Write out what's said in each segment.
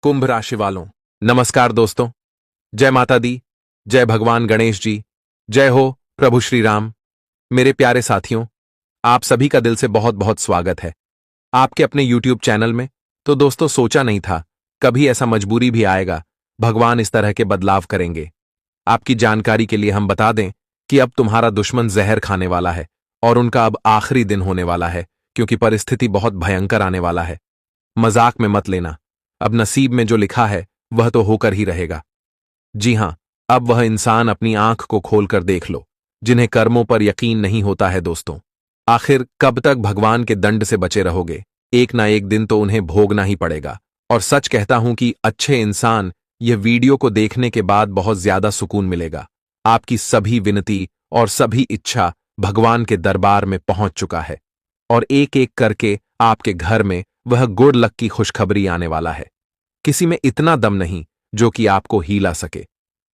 कुंभ राशि वालों, नमस्कार दोस्तों। जय माता दी, जय भगवान गणेश जी, जय हो प्रभु श्री राम। मेरे प्यारे साथियों, आप सभी का दिल से बहुत बहुत स्वागत है आपके अपने YouTube चैनल में। तो दोस्तों, सोचा नहीं था कभी ऐसा मजबूरी भी आएगा, भगवान इस तरह के बदलाव करेंगे। आपकी जानकारी के लिए हम बता दें कि अब तुम्हारा दुश्मन जहर खाने वाला है और उनका अब आखिरी दिन होने वाला है, क्योंकि परिस्थिति बहुत भयंकर आने वाला है। मजाक में मत लेना, अब नसीब में जो लिखा है वह तो होकर ही रहेगा। जी हां, अब वह इंसान अपनी आंख को खोलकर देख लो जिन्हें कर्मों पर यकीन नहीं होता है। दोस्तों, आखिर कब तक भगवान के दंड से बचे रहोगे? एक ना एक दिन तो उन्हें भोगना ही पड़ेगा। और सच कहता हूं कि अच्छे इंसान यह वीडियो को देखने के बाद बहुत ज्यादा सुकून मिलेगा। आपकी सभी विनती और सभी इच्छा भगवान के दरबार में पहुंच चुका है और एक एक करके आपके घर में वह गुड लक की खुशखबरी आने वाला है। किसी में इतना दम नहीं जो कि आपको हिला सके।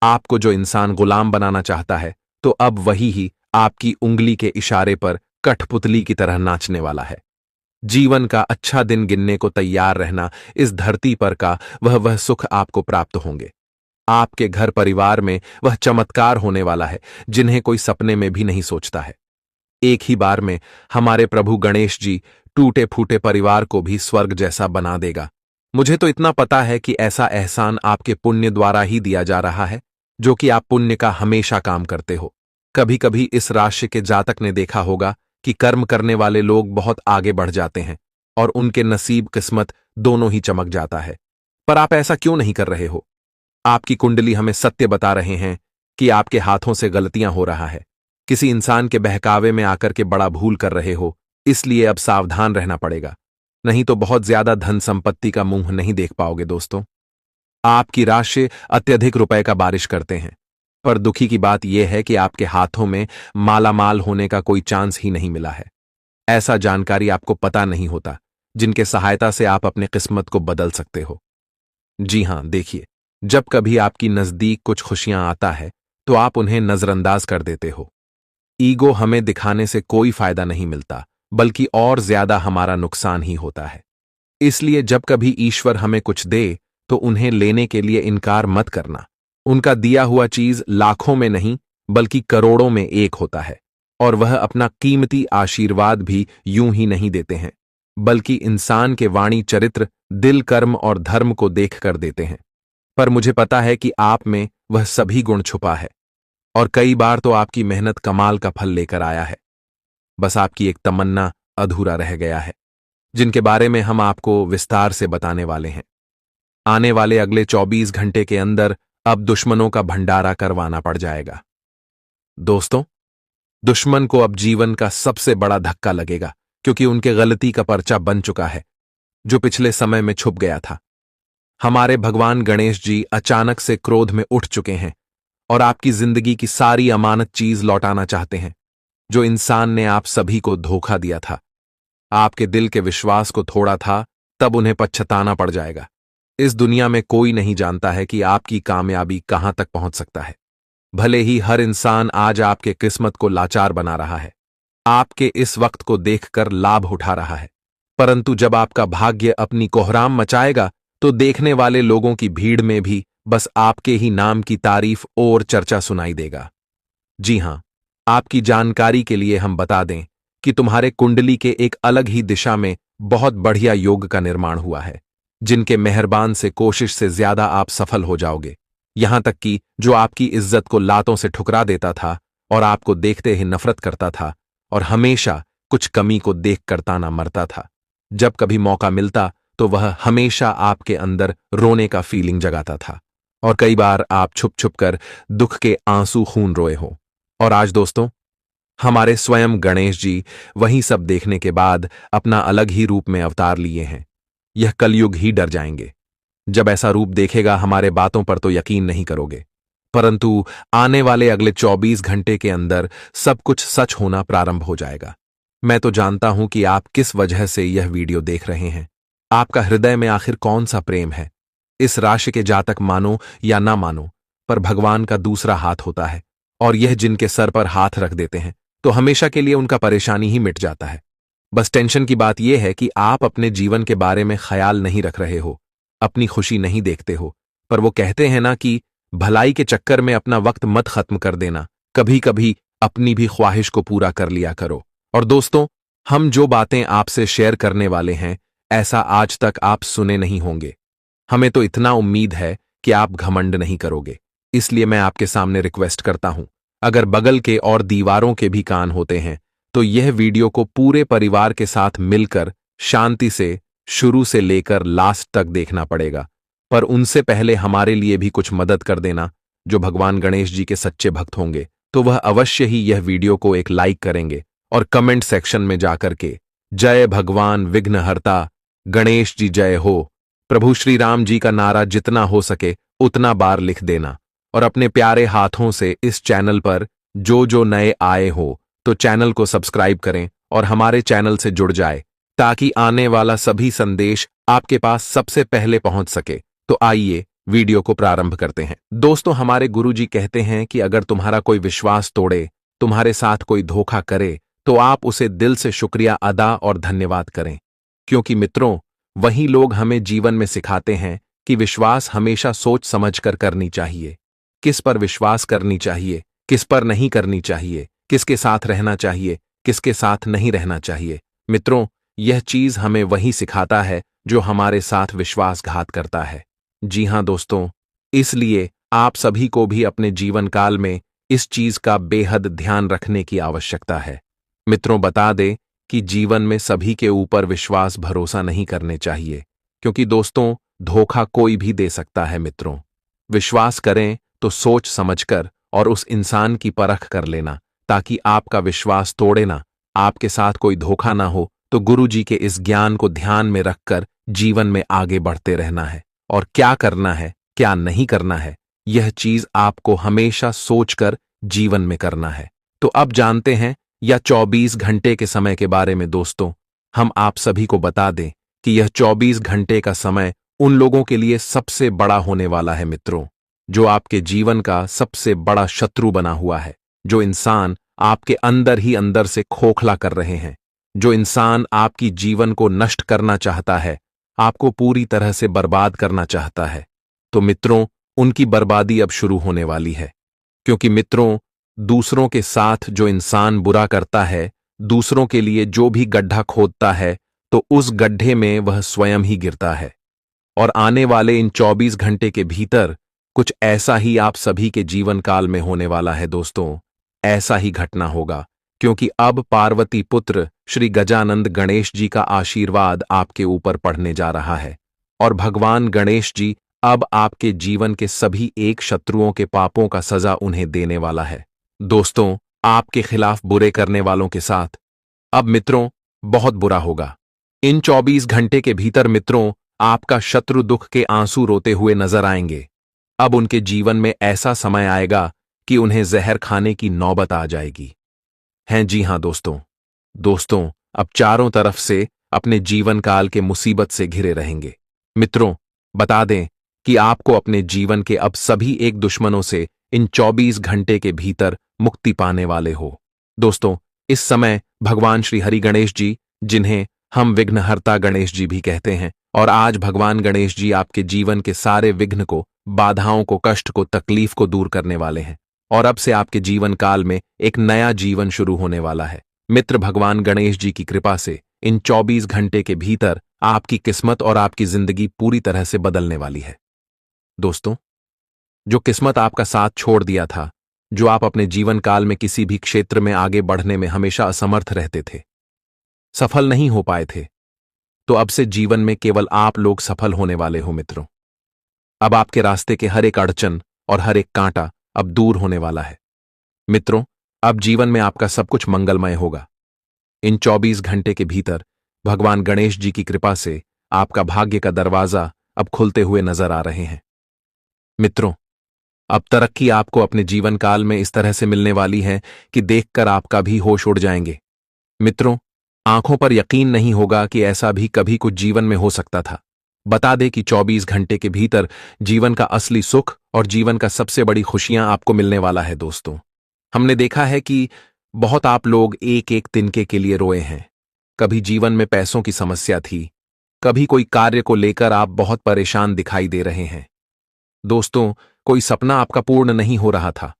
आपको जो इंसान गुलाम बनाना चाहता है, तो अब वही ही आपकी उंगली के इशारे पर कठपुतली की तरह नाचने वाला है। जीवन का अच्छा दिन गिनने को तैयार रहना, इस धरती पर का वह सुख आपको प्राप्त होंगे। आपके घर परिवार में वह चमत्कार होने वाला है जिन्हें कोई सपने में भी नहीं सोचता है। एक ही बार में हमारे प्रभु गणेश जी टूटे फूटे परिवार को भी स्वर्ग जैसा बना देगा। मुझे तो इतना पता है कि ऐसा एहसान आपके पुण्य द्वारा ही दिया जा रहा है, जो कि आप पुण्य का हमेशा काम करते हो। कभी कभी इस राशि के जातक ने देखा होगा कि कर्म करने वाले लोग बहुत आगे बढ़ जाते हैं और उनके नसीब किस्मत दोनों ही चमक जाता है। पर आप ऐसा क्यों नहीं कर रहे हो? आपकी कुंडली हमें सत्य बता रहे हैं कि आपके हाथों से गलतियां हो रहा है। किसी इंसान के बहकावे में आकर के बड़ा भूल कर रहे हो, इसलिए अब सावधान रहना पड़ेगा, नहीं तो बहुत ज्यादा धन संपत्ति का मुंह नहीं देख पाओगे। दोस्तों, आपकी राशि अत्यधिक रुपए का बारिश करते हैं, पर दुखी की बात यह है कि आपके हाथों में मालामाल होने का कोई चांस ही नहीं मिला है। ऐसा जानकारी आपको पता नहीं होता जिनके सहायता से आप अपने किस्मत को बदल सकते हो। जी हां, देखिए, जब कभी आपकी नजदीक कुछ खुशियां आता है तो आप उन्हें नजरअंदाज कर देते हो। ईगो हमें दिखाने से कोई फायदा नहीं मिलता, बल्कि और ज्यादा हमारा नुकसान ही होता है। इसलिए जब कभी ईश्वर हमें कुछ दे तो उन्हें लेने के लिए इनकार मत करना। उनका दिया हुआ चीज लाखों में नहीं बल्कि करोड़ों में एक होता है, और वह अपना कीमती आशीर्वाद भी यूं ही नहीं देते हैं, बल्कि इंसान के वाणी, चरित्र, दिल, कर्म और धर्म को देखकर देते हैं। पर मुझे पता है कि आप में वह सभी गुण छुपा है और कई बार तो आपकी मेहनत कमाल का फल लेकर आया है। बस आपकी एक तमन्ना अधूरा रह गया है, जिनके बारे में हम आपको विस्तार से बताने वाले हैं। आने वाले अगले 24 घंटे के अंदर अब दुश्मनों का भंडारा करवाना पड़ जाएगा। दोस्तों, दुश्मन को अब जीवन का सबसे बड़ा धक्का लगेगा, क्योंकि उनके गलती का पर्चा बन चुका है जो पिछले समय में छुप गया था। हमारे भगवान गणेश जी अचानक से क्रोध में उठ चुके हैं और आपकी जिंदगी की सारी अमानत चीज लौटाना चाहते हैं जो इंसान ने आप सभी को धोखा दिया था। आपके दिल के विश्वास को तोड़ा था, तब उन्हें पछताना पड़ जाएगा। इस दुनिया में कोई नहीं जानता है कि आपकी कामयाबी कहां तक पहुंच सकता है। भले ही हर इंसान आज आपके किस्मत को लाचार बना रहा है, आपके इस वक्त को देखकर लाभ उठा रहा है, परंतु जब आपका भाग्य अपनी कोहराम मचाएगा तो देखने वाले लोगों की भीड़ में भी बस आपके ही नाम की तारीफ और चर्चा सुनाई देगा। जी हां, आपकी जानकारी के लिए हम बता दें कि तुम्हारे कुंडली के एक अलग ही दिशा में बहुत बढ़िया योग का निर्माण हुआ है, जिनके मेहरबान से कोशिश से ज्यादा आप सफल हो जाओगे। यहां तक कि जो आपकी इज्जत को लातों से ठुकरा देता था और आपको देखते ही नफरत करता था और हमेशा कुछ कमी को देखकर ताना मरता था, जब कभी मौका मिलता तो वह हमेशा आपके अंदर रोने का फीलिंग जगाता था और कई बार आप छुप छुप कर दुख के आंसू खून रोए हो। और आज दोस्तों, हमारे स्वयं गणेश जी वही सब देखने के बाद अपना अलग ही रूप में अवतार लिए हैं। यह कलयुग ही डर जाएंगे। जब ऐसा रूप देखेगा, हमारे बातों पर तो यकीन नहीं करोगे, परंतु आने वाले अगले 24 घंटे के अंदर सब कुछ सच होना प्रारंभ हो जाएगा। मैं तो जानता हूं कि आप किस वजह से यह वीडियो देख रहे हैं। आपका हृदय में आखिर कौन सा प्रेम है? इस राशि के जातक मानो या ना मानो, पर भगवान का दूसरा हाथ होता है, और यह जिनके सर पर हाथ रख देते हैं तो हमेशा के लिए उनका परेशानी ही मिट जाता है। बस टेंशन की बात यह है कि आप अपने जीवन के बारे में ख्याल नहीं रख रहे हो अपनी खुशी नहीं देखते हो। पर वो कहते हैं ना कि भलाई के चक्कर में अपना वक्त मत खत्म कर देना, कभी कभी अपनी भी ख्वाहिश को पूरा कर लिया करो। और दोस्तों, हम जो बातें आपसे शेयर करने वाले हैं, ऐसा आज तक आप सुने नहीं होंगे। हमें तो इतना उम्मीद है कि आप घमंड नहीं करोगे। इसलिए मैं आपके सामने रिक्वेस्ट करता हूं, अगर बगल के और दीवारों के भी कान होते हैं तो यह वीडियो को पूरे परिवार के साथ मिलकर शांति से शुरू से लेकर लास्ट तक देखना पड़ेगा। पर उनसे पहले हमारे लिए भी कुछ मदद कर देना। जो भगवान गणेश जी के सच्चे भक्त होंगे तो वह अवश्य ही यह वीडियो को एक लाइक करेंगे और कमेंट सेक्शन में जाकर के जय भगवान विघ्नहर्ता गणेश जी जय हो, प्रभु श्री राम जी का नारा जितना हो सके उतना बार लिख देना। और अपने प्यारे हाथों से इस चैनल पर जो नए आए हो तो चैनल को सब्सक्राइब करें और हमारे चैनल से जुड़ जाए, ताकि आने वाला सभी संदेश आपके पास सबसे पहले पहुंच सके। तो आइए वीडियो को प्रारंभ करते हैं। दोस्तों, हमारे गुरुजी कहते हैं कि अगर तुम्हारा कोई विश्वास तोड़े, तुम्हारे साथ कोई धोखा करे, तो आप उसे दिल से शुक्रिया अदा और धन्यवाद करें। क्योंकि मित्रों, वही लोग हमें जीवन में सिखाते हैं कि विश्वास हमेशा सोच समझकर करनी चाहिए। किस पर विश्वास करनी चाहिए, किस पर नहीं करनी चाहिए, किसके साथ रहना चाहिए, किसके साथ नहीं रहना चाहिए। मित्रों, यह चीज हमें वही सिखाता है जो हमारे साथ विश्वासघात करता है। जी हां दोस्तों, इसलिए आप सभी को भी अपने जीवन काल में इस चीज का बेहद ध्यान रखने की आवश्यकता है। मित्रों, बता दें कि जीवन में सभी के ऊपर विश्वास भरोसा नहीं करने चाहिए, क्योंकि दोस्तों, धोखा कोई भी दे सकता है। मित्रों, विश्वास करें तो सोच समझकर और उस इंसान की परख कर लेना, ताकि आपका विश्वास तोड़े ना, आपके साथ कोई धोखा ना हो। तो गुरु जी के इस ज्ञान को ध्यान में रखकर जीवन में आगे बढ़ते रहना है। और क्या करना है, क्या नहीं करना है, यह चीज आपको हमेशा सोचकर जीवन में करना है। तो अब जानते हैं या 24 घंटे के समय के बारे में। दोस्तों, हम आप सभी को बता दें कि यह 24 घंटे का समय उन लोगों के लिए सबसे बड़ा होने वाला है। मित्रों, जो आपके जीवन का सबसे बड़ा शत्रु बना हुआ है, जो इंसान आपके अंदर ही अंदर से खोखला कर रहे हैं, जो इंसान आपकी जीवन को नष्ट करना चाहता है, आपको पूरी तरह से बर्बाद करना चाहता है, तो मित्रों, उनकी बर्बादी अब शुरू होने वाली है। क्योंकि मित्रों, दूसरों के साथ जो इंसान बुरा करता है, दूसरों के लिए जो भी गड्ढा खोदता है, तो उस गड्ढे में वह स्वयं ही गिरता है। और आने वाले इन 24 घंटे के भीतर कुछ ऐसा ही आप सभी के जीवन काल में होने वाला है। दोस्तों, ऐसा ही घटना होगा, क्योंकि अब पार्वती पुत्र श्री गजानंद गणेश जी का आशीर्वाद आपके ऊपर पड़ने जा रहा है। और भगवान गणेश जी अब आपके जीवन के सभी एक शत्रुओं के पापों का सजा उन्हें देने वाला है। दोस्तों, आपके खिलाफ बुरे करने वालों के साथ अब मित्रों बहुत बुरा होगा। इन 24 घंटे के भीतर मित्रों, आपका शत्रु दुख के आंसू रोते हुए नजर आएंगे। अब उनके जीवन में ऐसा समय आएगा कि उन्हें जहर खाने की नौबत आ जाएगी। हैं जी हां दोस्तों, अब चारों तरफ से अपने जीवन काल के मुसीबत से घिरे रहेंगे। मित्रों, बता दें कि आपको अपने जीवन के अब सभी एक दुश्मनों से इन 24 घंटे के भीतर मुक्ति पाने वाले हो। दोस्तों, इस समय भगवान श्री हरि गणेश जी, जिन्हें हम विघ्नहर्ता गणेश जी भी कहते हैं, और आज भगवान गणेश जी आपके जीवन के सारे विघ्न को, बाधाओं को, कष्ट को, तकलीफ को दूर करने वाले हैं। और अब से आपके जीवन काल में एक नया जीवन शुरू होने वाला है। मित्र, भगवान गणेश जी की कृपा से इन 24 घंटे के भीतर आपकी किस्मत और आपकी जिंदगी पूरी तरह से बदलने वाली है। दोस्तों, जो किस्मत आपका साथ छोड़ दिया था, जो आप अपने जीवन काल में किसी भी क्षेत्र में आगे बढ़ने में हमेशा असमर्थ रहते थे, सफल नहीं हो पाए थे, तो अब से जीवन में केवल आप लोग सफल होने वाले हो। मित्रों, अब आपके रास्ते के हर एक अड़चन और हर एक कांटा अब दूर होने वाला है। मित्रों, अब जीवन में आपका सब कुछ मंगलमय होगा। इन 24 घंटे के भीतर भगवान गणेश जी की कृपा से आपका भाग्य का दरवाजा अब खुलते हुए नजर आ रहे हैं। मित्रों, अब तरक्की आपको अपने जीवन काल में इस तरह से मिलने वाली है कि देखकर आपका भी होश उड़ जाएंगे। मित्रों, आंखों पर यकीन नहीं होगा कि ऐसा भी कभी कुछ जीवन में हो सकता था। बता दे कि 24 घंटे के भीतर जीवन का असली सुख और जीवन का सबसे बड़ी खुशियां आपको मिलने वाला है। दोस्तों, हमने देखा है कि बहुत आप लोग एक एक तिनके के लिए रोए हैं। कभी जीवन में पैसों की समस्या थी, कभी कोई कार्य को लेकर आप बहुत परेशान दिखाई दे रहे हैं। दोस्तों, कोई सपना आपका पूर्ण नहीं हो रहा था।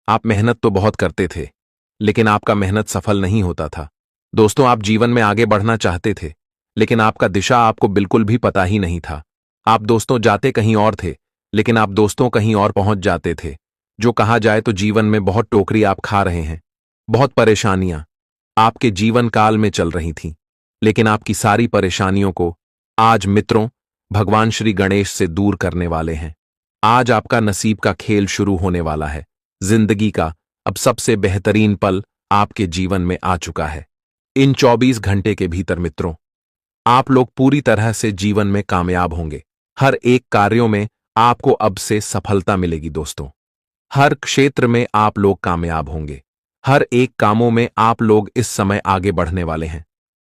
आप मेहनत तो बहुत करते थे, लेकिन आपका मेहनत सफल नहीं होता था। दोस्तों, आप जीवन में आगे बढ़ना चाहते थे, लेकिन आपका दिशा आपको बिल्कुल भी पता ही नहीं था। आप दोस्तों जाते कहीं और थे, लेकिन आप दोस्तों कहीं और पहुंच जाते थे। जो कहा जाए तो जीवन में बहुत टोकरी आप खा रहे हैं। बहुत परेशानियां आपके जीवन काल में चल रही थीं, लेकिन आपकी सारी परेशानियों को आज मित्रों भगवान श्री गणेश से दूर करने वाले हैं। आज आपका नसीब का खेल शुरू होने वाला है। जिंदगी का अब सबसे बेहतरीन पल आपके जीवन में आ चुका है। इन 24 घंटे के भीतर मित्रों, आप लोग पूरी तरह से जीवन में कामयाब होंगे। हर एक कार्यों में आपको अब से सफलता मिलेगी। दोस्तों, हर क्षेत्र में आप लोग कामयाब होंगे। हर एक कामों में आप लोग इस समय आगे बढ़ने वाले हैं।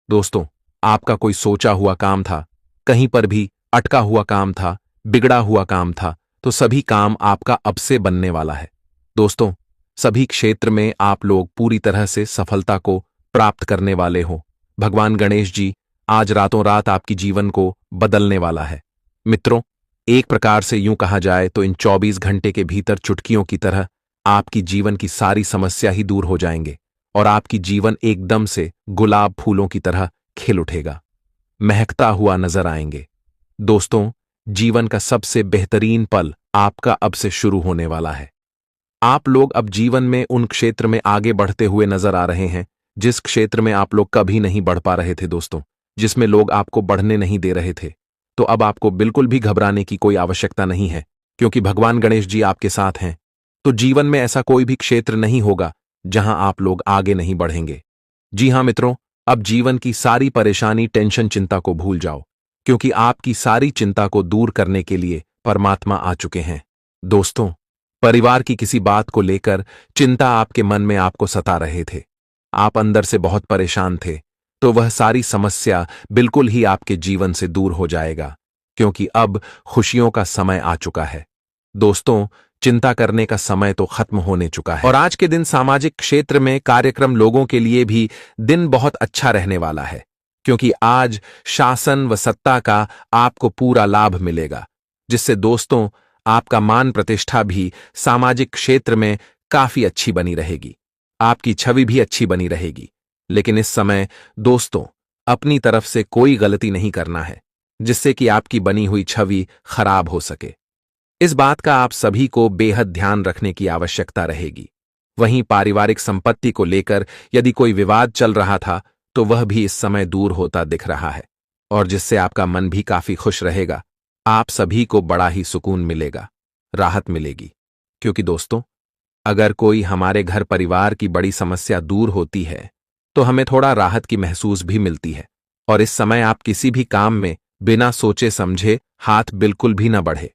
दोस्तों, आपका कोई सोचा हुआ काम था, कहीं पर भी अटका हुआ काम था, बिगड़ा हुआ काम था, तो सभी काम आपका अब से बनने वाला है। दोस्तों, सभी क्षेत्र में आप लोग पूरी तरह से सफलता को प्राप्त करने वाले हो। भगवान गणेश जी आज रातों रात आपकी जीवन को बदलने वाला है। मित्रों, एक प्रकार से यूं कहा जाए तो इन 24 घंटे के भीतर चुटकियों की तरह आपकी जीवन की सारी समस्या ही दूर हो जाएंगे और आपकी जीवन एकदम से गुलाब फूलों की तरह खिल उठेगा, महकता हुआ नजर आएंगे। दोस्तों, जीवन का सबसे बेहतरीन पल आपका अब से शुरू होने वाला है। आप लोग अब जीवन में उन क्षेत्र में आगे बढ़ते हुए नजर आ रहे हैं जिस क्षेत्र में आप लोग कभी नहीं बढ़ पा रहे थे। दोस्तों, जिसमें लोग आपको बढ़ने नहीं दे रहे थे, तो अब आपको बिल्कुल भी घबराने की कोई आवश्यकता नहीं है, क्योंकि भगवान गणेश जी आपके साथ हैं। तो जीवन में ऐसा कोई भी क्षेत्र नहीं होगा जहां आप लोग आगे नहीं बढ़ेंगे। जी हां मित्रों, अब जीवन की सारी परेशानी, टेंशन, चिंता को भूल जाओ, क्योंकि आपकी सारी चिंता को दूर करने के लिए परमात्मा आ चुके हैं। दोस्तों, परिवार की किसी बात को लेकर चिंता आपके मन में आपको सता रहे थे, आप अंदर से बहुत परेशान थे, तो वह सारी समस्या बिल्कुल ही आपके जीवन से दूर हो जाएगा, क्योंकि अब खुशियों का समय आ चुका है। दोस्तों, चिंता करने का समय तो खत्म होने चुका है और आज के दिन सामाजिक क्षेत्र में कार्यक्रम लोगों के लिए भी दिन बहुत अच्छा रहने वाला है, क्योंकि आज शासन व सत्ता का आपको पूरा लाभ मिलेगा, जिससे दोस्तों आपका मान प्रतिष्ठा भी सामाजिक क्षेत्र में काफी अच्छी बनी रहेगी, आपकी छवि भी अच्छी बनी रहेगी। लेकिन इस समय दोस्तों अपनी तरफ से कोई गलती नहीं करना है जिससे कि आपकी बनी हुई छवि खराब हो सके। इस बात का आप सभी को बेहद ध्यान रखने की आवश्यकता रहेगी। वहीं पारिवारिक संपत्ति को लेकर यदि कोई विवाद चल रहा था तो वह भी इस समय दूर होता दिख रहा है, और जिससे आपका मन भी काफी खुश रहेगा। आप सभी को बड़ा ही सुकून मिलेगा, राहत मिलेगी, क्योंकि दोस्तों अगर कोई हमारे घर परिवार की बड़ी समस्या दूर होती है तो हमें थोड़ा राहत की महसूस भी मिलती है। और इस समय आप किसी भी काम में बिना सोचे समझे हाथ बिल्कुल भी न बढ़े,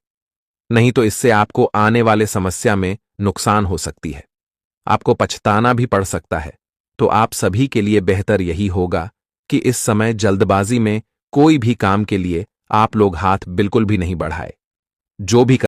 नहीं तो इससे आपको आने वाले समस्या में नुकसान हो सकती है, आपको पछताना भी पड़ सकता है। तो आप सभी के लिए बेहतर यही होगा कि इस समय जल्दबाजी में कोई भी काम के लिए आप लोग हाथ बिल्कुल भी नहीं बढ़ाए। जो भी